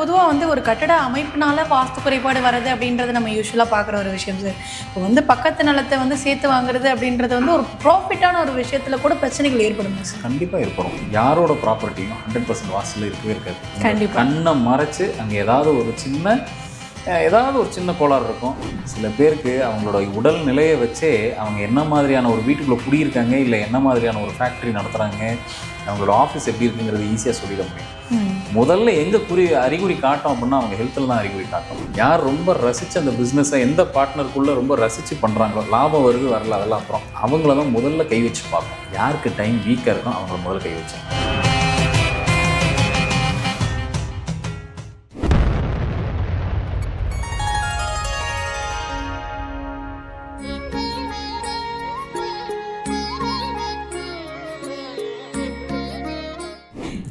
பொதுவாக வந்து ஒரு கட்டட அமைப்புனால வாஸ்து குறைபாடு வர்றது அப்படின்றது நம்ம யூஸ்வலாக பார்க்குற ஒரு விஷயம் சார். இப்போ வந்து பக்கத்து நிலத்தை வந்து சேர்த்து வாங்குறது அப்படின்றது வந்து ஒரு ப்ராஃபிட்டான ஒரு விஷயத்தில் கூட பிரச்சனைகள் ஏற்படும் சார். கண்டிப்பாக ஏற்படும். யாரோட ப்ராப்பர்ட்டியும் 100% வாஸ்துல இருக்கவே இருக்காது. கண்டிப்பாக கண்ணை மறைச்சு அங்கே ஏதாவது ஒரு சின்ன கோளாறு இருக்கும். சில பேருக்கு அவங்களோட உடல் நிலையை வச்சே அவங்க என்ன மாதிரியான ஒரு வீட்டுக்குள்ளே குடியிருக்காங்க, இல்லை என்ன மாதிரியான ஒரு ஃபேக்ட்ரி நடத்துகிறாங்க, அவங்களோட ஆஃபீஸ் எப்படி இருக்குங்கிறது ஈஸியாக சொல்லிட முடியும். முதல்ல எங்கே அறிகுறி காட்டும் அப்படின்னா அவங்க ஹெல்த்தில் தான் அறிகுறி காட்டும். யார் ரொம்ப ரசித்து அந்த பிஸ்னஸை எந்த பார்ட்னருக்குள்ளே ரொம்ப ரசித்து பண்ணுறாங்களோ, லாபம் வருது வரல அதெல்லாம் அப்புறம் அவங்கள தான் முதல்ல கை வச்சு பார்ப்போம். யாருக்கு டைம் வீக்காக இருக்கும் அவங்கள முதல்ல கை வச்சாங்க.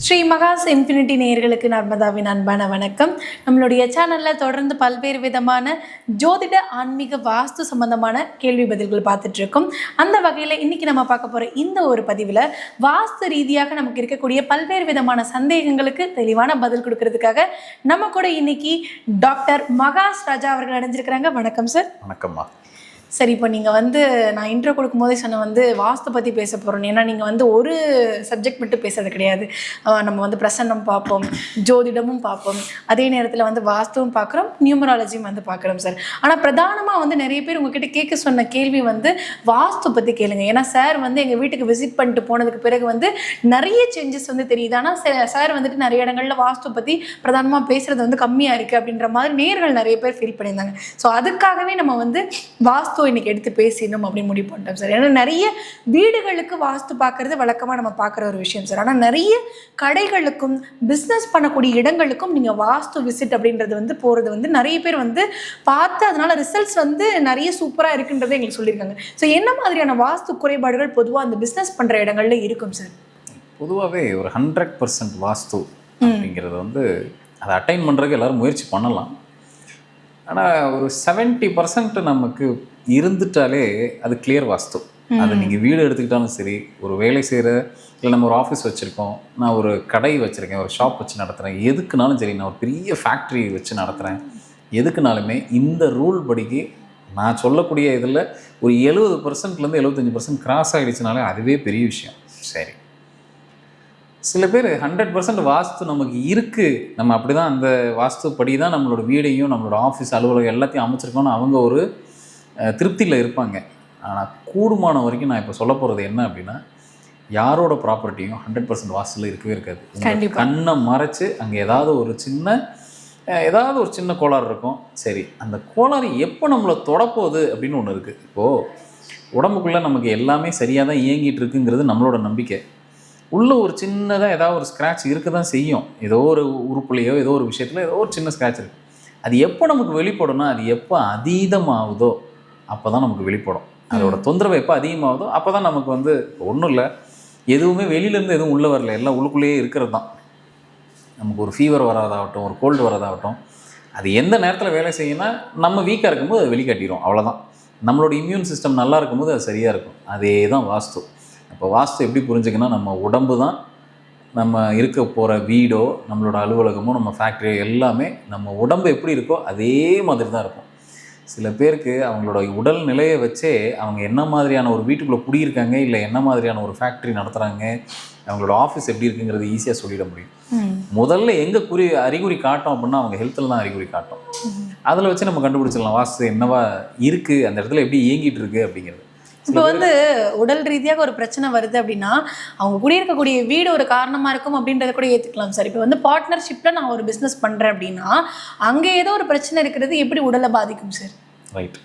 ஸ்ரீ மகாஸ் இன்ஃபினிட்டி நேயர்களுக்கு நர்மதாவின் அன்பான வணக்கம். நம்மளுடைய சேனலில் தொடர்ந்து பல்வேறு விதமான ஜோதிட ஆன்மீக வாஸ்து சம்பந்தமான கேள்வி பதில்கள் பார்த்துட்ருக்கோம். அந்த வகையில் இன்றைக்கி நம்ம பார்க்க போகிற இந்த ஒரு பதிவில் வாஸ்து ரீதியாக நமக்கு இருக்கக்கூடிய பல்வேறு விதமான சந்தேகங்களுக்கு தெளிவான பதில் கொடுக்கறதுக்காக நம்ம கூட இன்னைக்கு டாக்டர் மகாஸ் ராஜா அவர்கள் அடைஞ்சிருக்கிறாங்க. வணக்கம் சார். வணக்கம்மா. சரி, இப்போ நீங்கள் வந்து நான் இன்ட்ரோ கொடுக்கும்போதே சொன்ன வந்து வாஸ்து பற்றி பேச போகிறோம். ஏன்னா நீங்கள் வந்து ஒரு சப்ஜெக்ட் மட்டும் பேசுறது கிடையாது. நம்ம வந்து பிரசன்னம் பார்ப்போம், ஜோதிடமும் பார்ப்போம், அதே நேரத்தில் வந்து வாஸ்துவும் பார்க்குறோம், நியூமராலஜியும் வந்து பார்க்குறோம் சார். ஆனால் பிரதானமாக வந்து நிறைய பேர் உங்ககிட்ட கேட்க சொன்ன கேள்வி வந்து வாஸ்து பற்றி கேளுங்க. ஏன்னா சார் வந்து எங்கள் வீட்டுக்கு விசிட் பண்ணிட்டு போனதுக்கு பிறகு வந்து நிறைய சேஞ்சஸ் வந்து தெரியுது. ஆனால் சார் வந்துட்டு நிறைய இடங்களில் வாஸ்து பற்றி பிரதானமாக பேசுகிறது வந்து கம்மியாக இருக்குது அப்படின்ற மாதிரி நேர்கள் நிறைய பேர் ஃபீல் பண்ணியிருந்தாங்க. ஸோ அதுக்காகவே நம்ம வந்து வாஸ்து இன்னைக்கு எடுத்து பேசணும் அப்படின்னு முடிவு பண்ணிட்டோம் சார். ஏன்னா நிறைய வீடுகளுக்கு வாஸ்து பார்க்கறது வழக்கமாக நம்ம பார்க்குற ஒரு விஷயம் சார். ஆனால் நிறைய கடைகளுக்கும் பிஸ்னஸ் பண்ணக்கூடிய இடங்களுக்கும் நீங்கள் வாஸ்து விசிட் அப்படின்றது வந்து போகிறது வந்து நிறைய பேர் வந்து பார்த்து அதனால ரிசல்ட்ஸ் வந்து நிறைய சூப்பராக இருக்குன்றதை எங்களுக்கு சொல்லியிருக்காங்க. ஸோ என்ன மாதிரியான வாஸ்து குறைபாடுகள் பொதுவாக அந்த பிஸ்னஸ் பண்ணுற இடங்கள்ல இருக்கும் சார்? பொதுவாகவே ஒரு 100% வாஸ்து அப்படிங்கிறது வந்து அதை அட்டைன் பண்ணுறதுக்கு எல்லோரும் முயற்சி பண்ணலாம். ஆனால் ஒரு 70% நமக்கு இருந்துட்டாலே அது கிளியர் வாஸ்து. அது நீங்கள் வீடு எடுத்துக்கிட்டாலும் சரி, ஒரு வேலை செய்கிற, இல்லை நம்ம ஒரு ஆஃபீஸ் வச்சுருக்கோம், நான் ஒரு கடை வச்சுருக்கேன், ஒரு ஷாப் வச்சு நடத்துகிறேன், எதுக்குனாலும் சரி, நான் ஒரு பெரிய ஃபேக்ட்ரி வச்சு நடத்துகிறேன், எதுக்குனாலுமே இந்த ரூல் படிக்கு நான் சொல்லக்கூடிய இதில் ஒரு 70%லேருந்து 75% கிராஸ் ஆகிடுச்சுனாலே அதுவே பெரிய விஷயம். சரி, சில பேர் 100% வாஸ்து நமக்கு இருக்குது, நம்ம அப்படி தான் அந்த வாஸ்து படி தான் நம்மளோட வீடையும் நம்மளோட ஆஃபீஸ் அலுவலகம் எல்லாத்தையும் அமைச்சிருக்கோன்னு அவங்க ஒரு திருப்தியில் இருப்பாங்க. ஆனால் கூடுமான வரைக்கும் நான் இப்போ சொல்ல போகிறது என்ன அப்படின்னா, யாரோட ப்ராப்பர்ட்டியும் 100% வாஸ்துல இருக்கவே இருக்காது. கண்ணை மறைச்சு அங்கே ஏதாவது ஒரு சின்ன கோளாறு இருக்கும். சரி, அந்த கோளாறு எப்போ நம்மளை தொடப்போகுது அப்படின்னு ஒன்று இருக்குது. இப்போது உடம்புக்குள்ளே நமக்கு எல்லாமே சரியாக தான் இயங்கிட்டு இருக்குங்கிறது நம்மளோட நம்பிக்கை. உள்ளே ஒரு சின்னதாக ஏதாவது ஒரு ஸ்க்ராட்ச் இருக்க தான் செய்யும். ஏதோ ஒரு உறுப்புலையோ ஏதோ ஒரு விஷயத்தில் ஏதோ ஒரு சின்ன ஸ்க்ராட்ச் இருக்குது. அது எப்போ நமக்கு வெளிப்படும்னா, அது எப்போ அதீதமாகுதோ அப்போ தான் நமக்கு வெளிப்படும். அதோட தொந்தரவு எப்போ அதிகமாகுதோ அப்போ தான் நமக்கு வந்து ஒன்றும் இல்லை, எதுவுமே வெளியிலேருந்து எதுவும் உள்ளே வரல, எல்லாம் உள்ளுக்குள்ளேயே இருக்கிறது தான். நமக்கு ஒரு ஃபீவர் வராதாகட்டும், ஒரு கோல்டு வராதாகட்டும், அது எந்த நேரத்தில் வேலை செய்யணும்னா நம்ம வீக்காக இருக்கும்போது அது வெளிக்காட்டிடும், அவ்வளோதான். நம்மளோட இம்யூன் சிஸ்டம் நல்லா இருக்கும்போது அது சரியாக இருக்கும். அதே தான் வாஸ்து. இப்போ வாஸ்து எப்படி புரிஞ்சுக்கன்னா, நம்ம உடம்பு தான் நம்ம இருக்க போகிற வீடோ நம்மளோட அலுவலகமோ நம்ம ஃபேக்ட்ரியோ எல்லாமே நம்ம உடம்பு எப்படி இருக்கோ அதே மாதிரி தான் இருக்கும். சில பேருக்கு அவங்களோட உடல் நிலையை வச்சே அவங்க என்ன மாதிரியான ஒரு வீட்டுக்குள்ளே குடியிருக்காங்க, இல்லை என்ன மாதிரியான ஒரு ஃபேக்ட்ரி நடத்துகிறாங்க, அவங்களோட ஆஃபீஸ் எப்படி இருக்குங்கிறது ஈஸியாக சொல்லிட முடியும். முதல்ல எங்கே அறிகுறி காட்டும் அப்படின்னா அவங்க ஹெல்த்தில் தான் அறிகுறி காட்டும். அதில் வச்சு நம்ம கண்டுபிடிச்சிடலாம் வாஸ்து என்னவா இருக்குது, அந்த இடத்துல எப்படி இயங்கிட்டு இருக்குது அப்படிங்கிறது. இப்போ வந்து உடல் ரீதியாக ஒரு பிரச்சனை வருது அப்படின்னா அவங்க குடியிருக்கக்கூடிய வீடு ஒரு காரணமாக இருக்கும் அப்படின்றத கூட ஏற்றுக்கலாம் சார். இப்போ வந்து பார்ட்னர்ஷிப்பில் நான் ஒரு பிஸ்னஸ் பண்ணுறேன் அப்படின்னா அங்கே ஏதோ ஒரு பிரச்சனை இருக்கிறது எப்படி உடலை பாதிக்கும் சார்? ரைட்.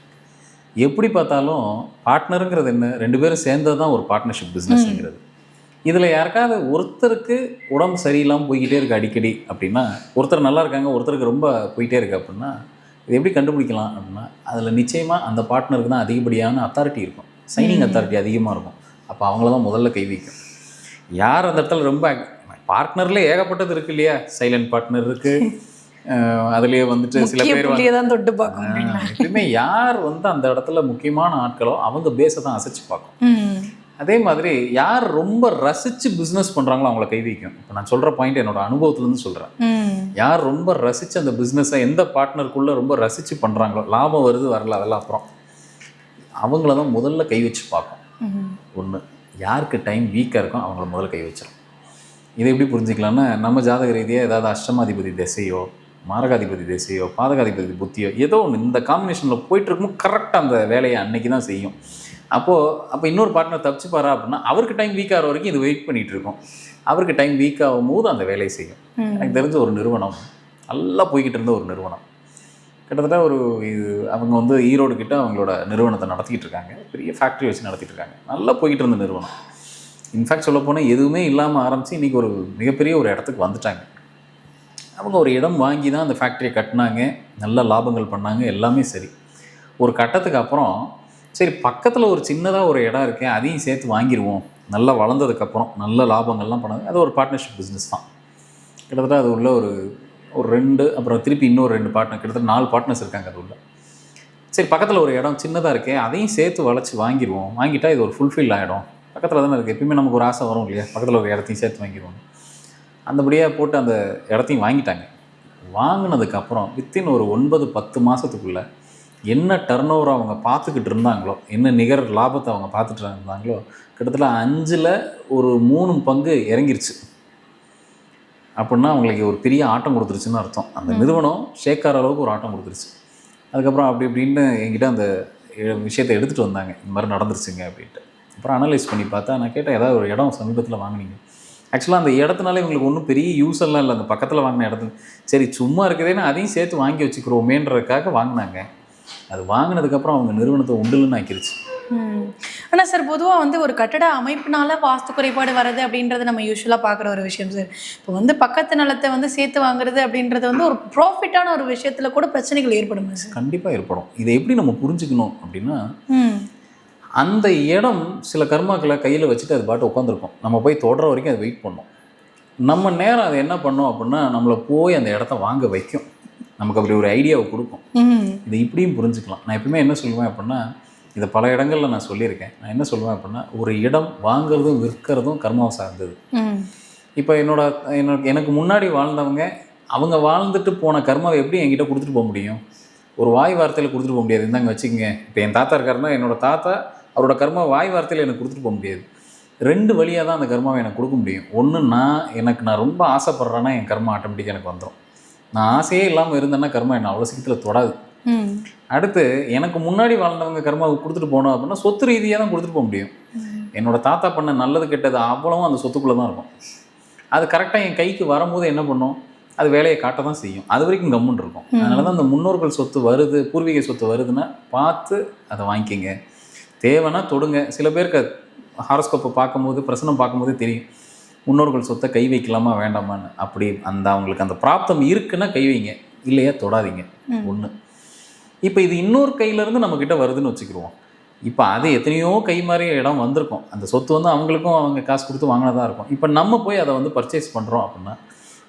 எப்படி பார்த்தாலும் பார்ட்னருங்கிறது என்ன, 2 பேரும் சேர்ந்தது தான் ஒரு பார்ட்னர்ஷிப் பிஸ்னஸ்ங்கிறது. இதில் யாருக்காவது ஒருத்தருக்கு உடம்பு சரியில்லாமல் போய்கிட்டே இருக்குது அடிக்கடி அப்படின்னா, ஒருத்தர் நல்லா இருக்காங்க ஒருத்தருக்கு ரொம்ப போயிட்டே இருக்குது அப்படின்னா இது எப்படி கண்டுபிடிக்கலாம் அப்படின்னா, அதில் நிச்சயமாக அந்த பார்ட்னருக்கு தான் அதிகப்படியான அத்தாரிட்டி இருக்கும், சைனிங் அத்தாரிட்டி அதிகமாக இருக்கும். அப்போ அவங்கள தான் முதல்ல கை வைக்கும். யார் அந்த இடத்துல ரொம்ப பார்ட்னர்லேயே ஏகப்பட்டது இருக்குது இல்லையா, சைலண்ட் பார்ட்னர் இருக்குது, அதுலேயே வந்துட்டு சில பேர் எப்பயுமே யார் வந்து அந்த இடத்துல முக்கியமான ஆட்களோ அவங்க பேஸை தான் அசைச்சு பார்க்கும். அதே மாதிரி யார் ரொம்ப ரசித்து பிஸ்னஸ் பண்ணுறாங்களோ அவங்கள கை வைக்கும். இப்போ நான் சொல்கிற பாயிண்ட் என்னோட அனுபவத்துலேருந்து சொல்கிறேன். யார் ரொம்ப ரசித்து அந்த பிஸ்னஸை எந்த பார்ட்னருக்குள்ளே ரொம்ப ரசித்து பண்ணுறாங்களோ, லாபம் வருது வரல அதெல்லாம் அப்புறம், அவங்கள தான் முதல்ல கை வச்சு பார்க்கும். ஒன்று, யாருக்கு டைம் வீக்காக இருக்கும் அவங்கள முதல்ல கை வச்சிடும். இதை எப்படி புரிஞ்சுக்கலாம்னா, நம்ம ஜாதக ரீதியாக ஏதாவது அஷ்டமாதிபதி திசையோ, மாரகாதிபதி திசையோ, பாதகாதிபதி புத்தியோ ஏதோ ஒன்று இந்த காம்பினேஷனில் போயிட்டுருக்கும், கரெக்டாக அந்த வேலையை அன்னைக்கு தான் செய்யும். அப்போ இன்னொரு பார்ட்னர் தப்பிச்சுப்பாரா அப்படின்னா, அவருக்கு டைம் வீக் ஆகிற வரைக்கும் இது வெயிட் பண்ணிகிட்டு இருக்கும். அவருக்கு டைம் வீக் ஆகும் போது அந்த வேலையை செய்யும். எனக்கு தெரிஞ்ச ஒரு நிறுவனம், நல்லா போய்கிட்டு இருந்த ஒரு நிறுவனம், கிட்டத்தட்ட அவங்க வந்து ஈரோடு கிட்ட அவங்களோட நிறுவனத்தை நடத்திக்கிட்டு இருக்காங்க. பெரிய ஃபேக்ட்ரி வச்சு நடத்திட்டு இருக்காங்க. நல்லா போய்கிட்டு இருந்த நிறுவனம். இன்ஃபேக்ட் சொல்லப்போனால் எதுவுமே இல்லாமல் ஆரம்பித்து இன்றைக்கி ஒரு மிகப்பெரிய ஒரு இடத்துக்கு வந்துட்டாங்க. அவங்க ஒரு இடம் வாங்கி தான் அந்த ஃபேக்ட்ரியை கட்டினாங்க, நல்ல லாபங்கள் பண்ணாங்க, எல்லாமே சரி. ஒரு கட்டத்துக்கு அப்புறம் சரி பக்கத்தில் ஒரு சின்னதாக ஒரு இடம் இருக்கேன், அதையும் சேர்த்து வாங்கிடுவோம், நல்லா வளர்ந்ததுக்கப்புறம் நல்ல லாபங்கள்லாம் பண்ணாங்க. அது ஒரு பார்ட்னர்ஷிப் பிஸ்னஸ் தான். கிட்டத்தட்ட அது உள்ள ஒரு 2 அப்புறம் திருப்பி இன்னொரு 2 பார்ட்னர், கிட்டத்தட்ட 4 பார்ட்னர்ஸ் இருக்காங்க அது உள்ள. சரி பக்கத்தில் ஒரு இடம் சின்னதாக இருக்கேன், அதையும் சேர்த்து வளைச்சி வாங்கிடுவோம், வாங்கிட்டா இது ஒரு ஃபுல்ஃபில் ஆகிடும், பக்கத்தில் தானே இருக்குது, எப்பயுமே நமக்கு ஒரு ஆசை வரும் இல்லையா, பக்கத்தில் ஒரு இடத்தையும் சேர்த்து வாங்கிடுவோம். அந்தபடியாக போட்டு அந்த இடத்தையும் வாங்கிட்டாங்க. வாங்கினதுக்கப்புறம் வித்தின் ஒரு 9-10 மாதத்துக்குள்ளே என்ன டர்ன் ஓவர் அவங்க பார்த்துக்கிட்டு இருந்தாங்களோ, என்ன நிகர் லாபத்தை அவங்க பார்த்துட்டு இருந்தாங்களோ, கிட்டத்தட்ட 5ல் ஒரு 3 பங்கு இறங்கிருச்சு. அப்படின்னா அவங்களுக்கு ஒரு பெரிய ஆட்டம் கொடுத்துருச்சுன்னு அர்த்தம். அந்த நிறுவனம் ஷேக்கார அளவுக்கு ஒரு ஆட்டம் கொடுத்துருச்சு. அதுக்கப்புறம் அப்படி இப்படின்னு என்கிட்ட அந்த விஷயத்தை எடுத்துகிட்டு வந்தாங்க, இந்த மாதிரி நடந்துருச்சுங்க அப்படின்ட்டு. அப்புறம் அனலைஸ் பண்ணி பார்த்தா நான் கேட்டேன், ஏதாவது ஒரு இடம் சமீபத்தில் வாங்கினீங்க? ஆக்சுவலாக அந்த இடத்துனால இவங்களுக்கு ஒன்றும் பெரிய யூஸ் எல்லாம் இல்லை, அந்த பக்கத்தில் வாங்கின இடத்துல சரி சும்மா இருக்குதுன்னு அதையும் சேர்த்து வாங்கி வச்சுக்கிறோமேன்றதுக்காக வாங்கினாங்க. அது வாங்கினதுக்கப்புறம் அவங்க நிறுவனத்தை உண்டுலுன்னு ஆக்கிருச்சு. ஆனால் சார் பொதுவாக வந்து ஒரு கட்டட அமைப்புனால வாஸ்து குறைபாடு வர்றது அப்படின்றது நம்ம யூஸ்வலாக பார்க்குற ஒரு விஷயம் சார். இப்போ வந்து பக்கத்து நிலத்தை வந்து சேர்த்து வாங்குறது அப்படின்றது வந்து ஒரு ப்ராஃபிட்டான ஒரு விஷயத்தில் கூட பிரச்சனைகள் ஏற்படும் சார். கண்டிப்பாக ஏற்படும். இதை எப்படி நம்ம புரிஞ்சுக்கணும் அப்படின்னா, அந்த இடம் சில கர்மாக்களை கையில் வச்சுட்டு அது பாட்டு உட்காந்துருக்கும். நம்ம போய் தொடர வரைக்கும் அது வெயிட் பண்ணோம். நம்ம நேரம் அது என்ன பண்ணோம் அப்படின்னா, நம்மளை போய் அந்த இடத்த வாங்க வைக்கும், நமக்கு அப்படி ஒரு ஐடியாவை கொடுக்கும். இதை இப்படியும் புரிஞ்சுக்கலாம். நான் எப்பவுமே என்ன சொல்லுவேன் அப்படின்னா, இதை பல இடங்களில் நான் சொல்லியிருக்கேன். நான் என்ன சொல்லுவேன் அப்படின்னா, ஒரு இடம் வாங்குறதும் விற்கிறதும் கர்மாவை சார்ந்தது. இப்போ எனக்கு முன்னாடி வாழ்ந்தவங்க அவங்க வாழ்ந்துட்டு போன கர்மாவை எப்படி என்கிட்ட கொடுத்துட்டு போக முடியும்? ஒரு வாய் வார்த்தையில் கொடுத்துட்டு போக முடியாது. இந்தாங்க வச்சுக்கோங்க. இப்போ என் தாத்தா இருக்காருன்னா, என்னோட தாத்தா அவரோட கர்மா வாய் வார்த்தையில் எனக்கு கொடுத்துட்டு போக முடியாது. 2 வழியாக தான் அந்த கர்மாவை எனக்கு கொடுக்க முடியும். ஒன்று, நான் ரொம்ப ஆசைப்பட்றேன்னா என் கர்மா ஆட்டோமேட்டிக்காக எனக்கு வந்துடும். நான் ஆசையே இல்லாமல் இருந்தேன்னா கர்மா என்னை அவ்வளோ சீக்கிரத்தில் தொடாது. அடுத்து, எனக்கு முன்னாடி வாழ்ந்தவங்க கர்மாவை கொடுத்துட்டு போனோம் அப்படின்னா சொத்து ரீதியாக தான் கொடுத்துட்டு போக முடியும். என்னோட தாத்தா பண்ண நல்லது கெட்டது அவ்வளவும் அந்த சொத்துக்குள்ளே தான் இருக்கும். அது கரெக்டாக என் கைக்கு வரும்போது என்ன பண்ணும், அது வேலையை காட்ட தான் செய்யும். அது வரைக்கும் கம்முன்னு இருக்கும். அதனால தான் அந்த முன்னோர்கள் சொத்து வருது, பூர்வீக சொத்து வருதுன்னா பார்த்து அதை வாங்கிக்கிங்க, தேவைன்னா தொடுங்க. சில பேருக்கு ஹாரோஸ்கோப்பை பார்க்கும்போது, பிரசனம் பார்க்கும்போது தெரியும் முன்னோர்கள் சொத்தை கை வைக்கலாமா வேண்டாமான்னு. அப்படி அவங்களுக்கு அந்த பிராப்தம் இருக்குன்னா கை வைங்க, இல்லையா தொடாதீங்க. ஒன்று. இப்போ இது இன்னொரு கையிலேருந்து நம்மக்கிட்ட வருதுன்னு வச்சுக்கிடுவோம். இப்போ அது எத்தனையோ கை மாதிரி இடம் வந்திருக்கும். அந்த சொத்து வந்து அவங்களுக்கும் அவங்க காசு கொடுத்து வாங்கினதாக இருக்கும். இப்போ நம்ம போய் அதை வந்து பர்ச்சேஸ் பண்ணுறோம் அப்படின்னா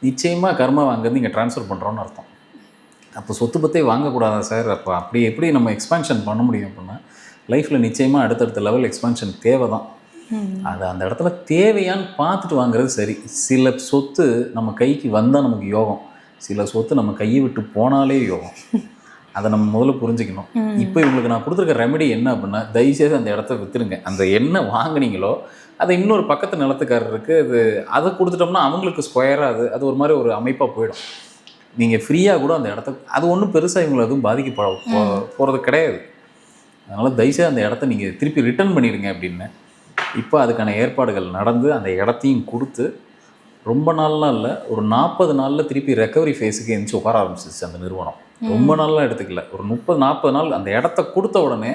நிச்சயமாக கர்மா வாங்கிறது இங்கே ட்ரான்ஸ்ஃபர் பண்ணுறோன்னு அர்த்தம். அப்போ சொத்து பற்றி வாங்கக்கூடாதா சார்? அப்போ அப்படி எப்படி நம்ம எக்ஸ்பான்ஷன் பண்ண முடியும் அப்படின்னா, லைஃப்பில் நிச்சயமாக அடுத்தடுத்த லெவல் எக்ஸ்பான்ஷன் தேவை தான். அது அந்த இடத்துல தேவையான்னு பார்த்துட்டு வாங்குறது சரி. சில சொத்து நம்ம கைக்கு வந்தால் நமக்கு யோகம், சில சொத்து நம்ம கையை விட்டு போனாலே யோகம். அதை நம்ம முதல்ல புரிஞ்சுக்கணும். இப்போ இவங்களுக்கு நான் கொடுத்துருக்க ரெமெடி என்ன அப்படின்னா, தயவுசெய்து அந்த இடத்த விற்றுருங்க. அந்த என்ன வாங்கினீங்களோ அதை இன்னொரு பக்கத்து நிலத்துக்காரருக்கு அதை கொடுத்துட்டோம்னா அவங்களுக்கு ஸ்கொயராக அது ஒரு மாதிரி ஒரு அமைப்பாக போயிடும். நீங்கள் ஃப்ரீயாக கூட அந்த இடத்த, அது ஒன்றும் பெருசாக இவங்களை எதுவும் பாதிக்க போகிறது கிடையாது. அதனால் தயவுசெய்து அந்த இடத்த நீங்கள் திருப்பி ரிட்டர்ன் பண்ணிடுங்க அப்படின்னு. இப்போ அதுக்கான ஏற்பாடுகள் நடந்து அந்த இடத்தையும் கொடுத்து ரொம்ப நாள்லாம் இல்லை, ஒரு 40 நாளில் திருப்பி ரெக்கவரி ஃபேஸுக்கு எழுந்துச்சு உட்கார ஆரம்பிச்சிச்சு அந்த நிறுவனம். ரொம்ப நாள்லாம் எடுத்துக்கல, ஒரு 30-40 நாள் அந்த இடத்த கொடுத்த உடனே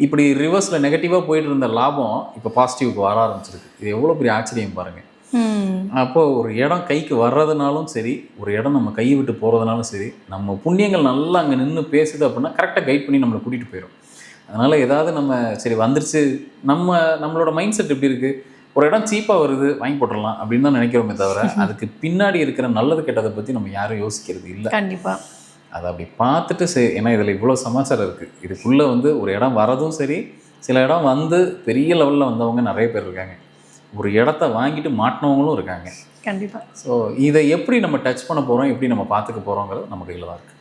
இப்படி ரிவர்ஸில் நெகட்டிவாக போயிட்டு இருந்த லாபம் இப்போ பாசிட்டிவ்க்கு வர ஆரம்பிச்சிருக்கு. இது எவ்வளோ பெரிய ஆச்சரியம் பாருங்கள். அப்போது ஒரு இடம் கைக்கு வர்றதுனாலும் சரி, ஒரு இடம் நம்ம கையை விட்டு போகிறதுனாலும் சரி, நம்ம புண்ணியங்கள் நல்லா அங்கே நின்று பேசுது அப்படின்னா கரெக்டாக கைட் பண்ணி நம்மளை கூட்டிகிட்டு போயிடும். அதனால் ஏதாவது நம்ம சரி வந்துருச்சு, நம்மளோட மைண்ட் செட் எப்படி இருக்குது, ஒரு இடம் சீப்பாக வருது வாங்கி போட்டுடலாம் அப்படின்னு தான் நினைக்கிறோமே தவிர, அதுக்கு பின்னாடி இருக்கிற நல்லது கெட்டதை பற்றி நம்ம யாரும் யோசிக்கிறது இல்லை. கண்டிப்பாக அதை அப்படி பார்த்துட்டு ஏன்னா இதில் இவ்வளோ சமாச்சாரம் இருக்குது. இதுக்குள்ளே வந்து ஒரு இடம் வரதும் சரி, சில இடம் வந்து பெரிய லெவலில் வந்தவங்க நிறைய பேர் இருக்காங்க. ஒரு இடத்த வாங்கிட்டு மாட்டினவங்களும் இருக்காங்க. கண்டிப்பாக. ஸோ இதை எப்படி நம்ம டச் பண்ண போகிறோம், எப்படி நம்ம பார்த்துக்க போகிறோங்கிறது நம்ம கையில் தான் இருக்குது.